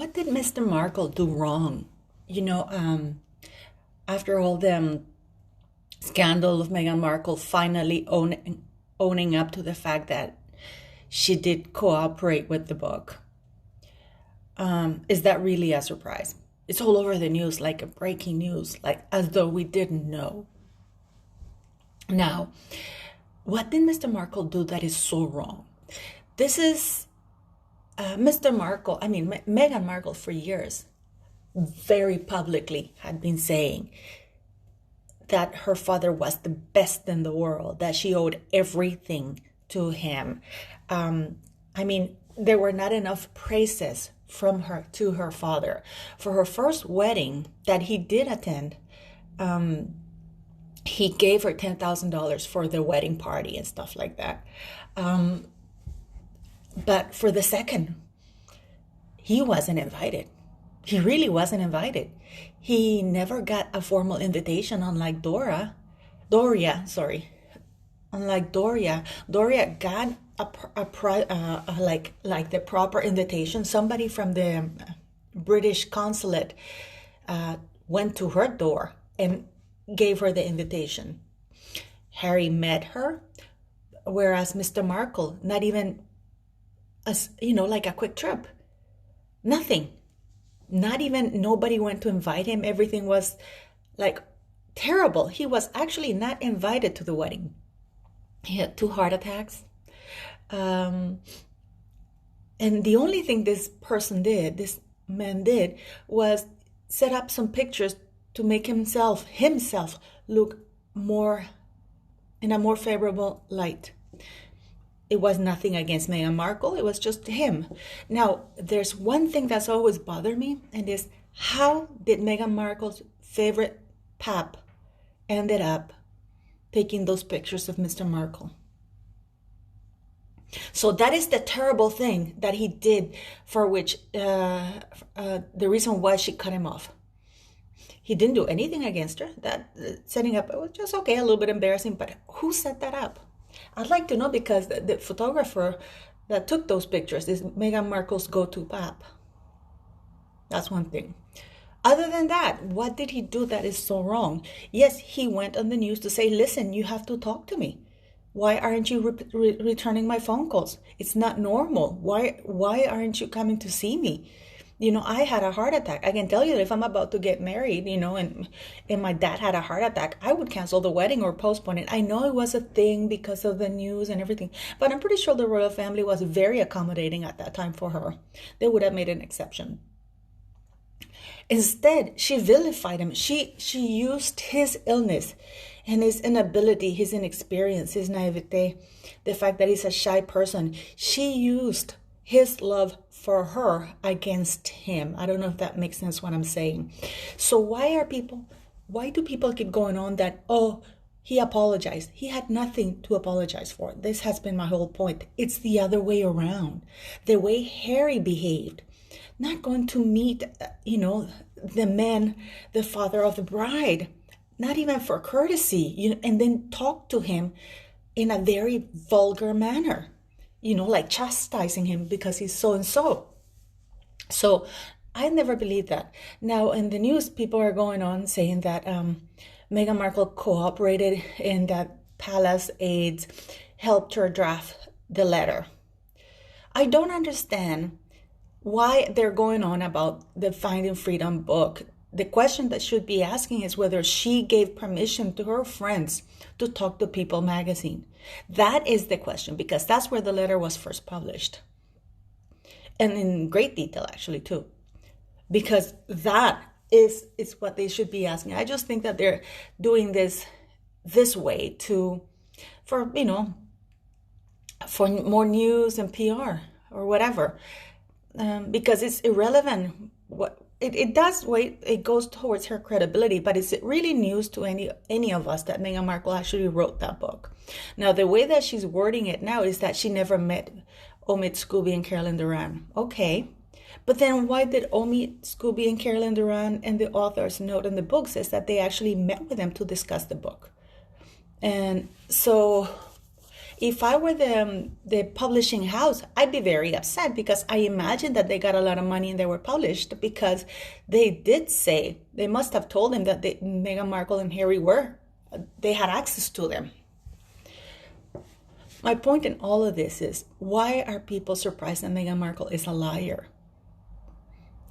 what did Mr. Markle do wrong? You know, after all the scandal of Meghan Markle finally owning up to the fact that she did cooperate with the book, is that really a surprise? It's all over the news like a breaking news, like as though we didn't know. Now, what did Mr. Markle do that is so wrong? This is Mr. Markle, I mean, Meghan Markle for years very publicly had been saying that her father was the best in the world, that she owed everything to him. I mean, there were not enough praises from her to her father. For her first wedding that he did attend, he gave her $10,000 for the wedding party and stuff like that. But for the second, he wasn't invited. He really wasn't invited. He never got a formal invitation, unlike Doria, sorry. Unlike Doria got like the proper invitation. Somebody from the British consulate went to her door and gave her the invitation. Harry met her, whereas Mr. Markle, not even like a quick trip. Nothing. Not even, nobody went to invite him. Everything was like terrible. He was actually not invited to the wedding. He had 2 heart attacks. And the only thing this man did, was set up some pictures to make himself look more in a more favorable light. It was nothing against Meghan Markle. It was just him. Now, there's one thing that's always bothered me, and is how did Meghan Markle's favorite pap ended up taking those pictures of Mr. Markle? So that is the terrible thing that he did, for which the reason why she cut him off. He didn't do anything against her. That setting up, it was just okay, a little bit embarrassing, but who set that up? I'd like to know, because the photographer that took those pictures is Meghan Markle's go-to pap. That's one thing. Other than that, what did he do that is so wrong? Yes, he went on the news to say, listen, you have to talk to me. Why aren't you returning my phone calls? It's not normal. Why aren't you coming to see me? I had a heart attack. I can tell you that if I'm about to get married, and my dad had a heart attack, I would cancel the wedding or postpone it. I know it was a thing because of the news and everything, but I'm pretty sure the royal family was very accommodating at that time for her. They would have made an exception. Instead, she vilified him. She used his illness and his inability, his inexperience, his naivete, the fact that he's a shy person. She used his love for her against him. I don't know if that makes sense what I'm saying. So why do people keep going on that, oh, he apologized? He had nothing to apologize for. This has been my whole point. It's the other way around. The way Harry behaved. Not going to meet, the man, the father of the bride, not even for courtesy, and then talk to him in a very vulgar manner. Like chastising him because he's so and so. So I never believed that. Now in the news, people are going on saying that Meghan Markle cooperated and that palace aides helped her draft the letter. I don't understand why they're going on about the Finding Freedom book. The question that should be asking is whether she gave permission to her friends to talk to People magazine. That is the question, because that's where the letter was first published. And in great detail, actually, too. Because that is what they should be asking. I just think that they're doing this way for more news and PR or whatever. Because it's irrelevant. It goes towards her credibility, but is it really news to any of us that Meghan Markle actually wrote that book? Now, the way that she's wording it now is that she never met Omid Scooby and Carolyn Duran. Okay, but then why did Omid Scooby and Carolyn Duran and the author's note in the book says that they actually met with them to discuss the book? And so If I were the publishing house, I'd be very upset because I imagine that they got a lot of money and they were published because they did say, they must have told him that Meghan Markle and Harry they had access to them. My point in all of this is, why are people surprised that Meghan Markle is a liar?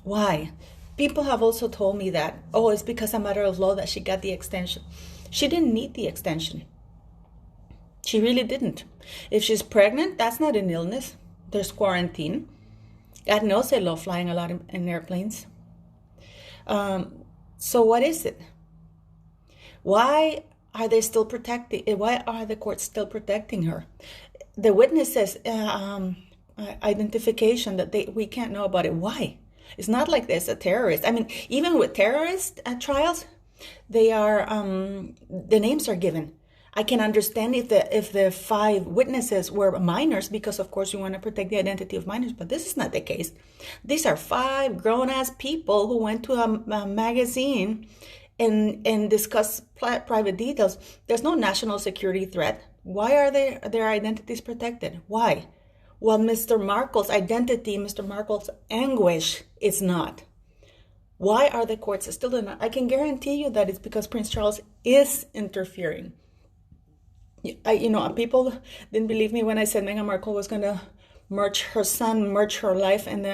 Why? People have also told me that, oh, it's because a matter of law that she got the extension. She didn't need the extension. She really didn't. If she's pregnant, that's not an illness. There's quarantine. God knows they love flying a lot in airplanes. So what is it? Why are they still protecting? Why are the courts still protecting her? The witnesses' identification that we can't know about it. Why? It's not like there's a terrorist. I mean, even with terrorist trials, they are the names are given. I can understand if the 5 witnesses were minors, because of course you want to protect the identity of minors, but this is not the case. These are 5 grown-ass people who went to a magazine and discussed private details. There's no national security threat. Why are their identities protected? Why? Well, Mr. Markle's identity, Mr. Markle's anguish is not. Why are the courts still doing that? I can guarantee you that it's because Prince Charles is interfering. People didn't believe me when I said Meghan Markle was going to merge her life, and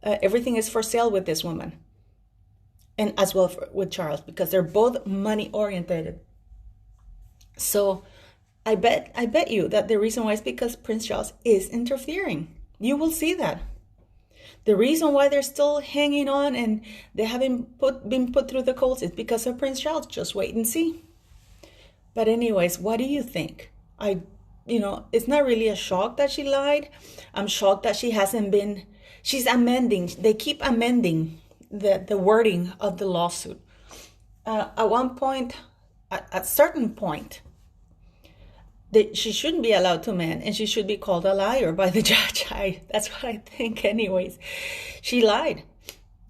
everything is for sale with this woman, and as well with Charles, because they're both money oriented. So I bet you that the reason why is because Prince Charles is interfering. You will see that. The reason why they're still hanging on and they haven't been put through the coals is because of Prince Charles. Just wait and see. But anyways, what do you think? It's not really a shock that she lied. I'm shocked that she's amending. They keep amending the wording of the lawsuit. At one point, at a certain point, she shouldn't be allowed to amend, and she should be called a liar by the judge. That's what I think anyways. She lied.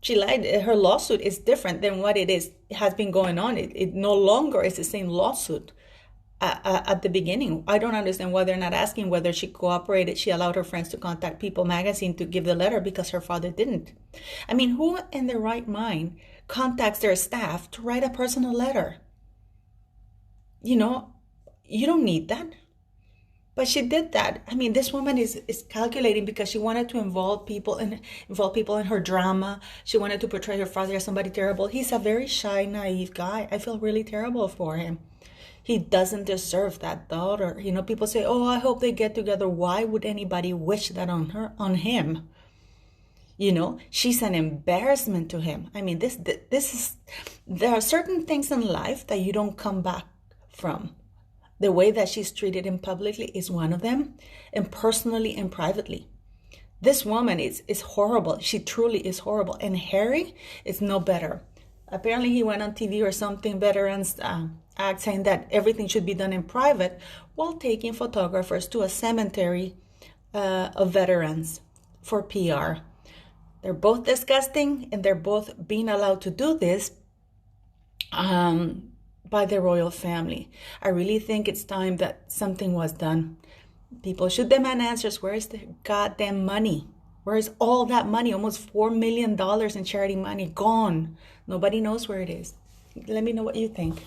She lied. Her lawsuit is different than what it has been going on. It no longer is the same lawsuit at the beginning. I don't understand why they're not asking whether she cooperated. She allowed her friends to contact People magazine to give the letter because her father didn't. I mean, who in their right mind contacts their staff to write a personal letter? You don't need that. But she did that. I mean, this woman is calculating because she wanted to involve people in her drama. She wanted to portray her father as somebody terrible. He's a very shy, naive guy. I feel really terrible for him. He doesn't deserve that daughter. People say, "Oh, I hope they get together." Why would anybody wish that on him? She's an embarrassment to him. I mean, there are certain things in life that you don't come back from. The way that she's treated him publicly is one of them, and personally and privately. This woman is horrible. She truly is horrible. And Harry is no better. Apparently he went on TV or something, Veterans Act, saying that everything should be done in private, while taking photographers to a cemetery of veterans for PR. They're both disgusting, and they're both being allowed to do this by the royal family. I really think it's time that something was done. People should demand answers. Where is the goddamn money? Where is all that money? Almost $4 million in charity money gone. Nobody knows where it is. Let me know what you think.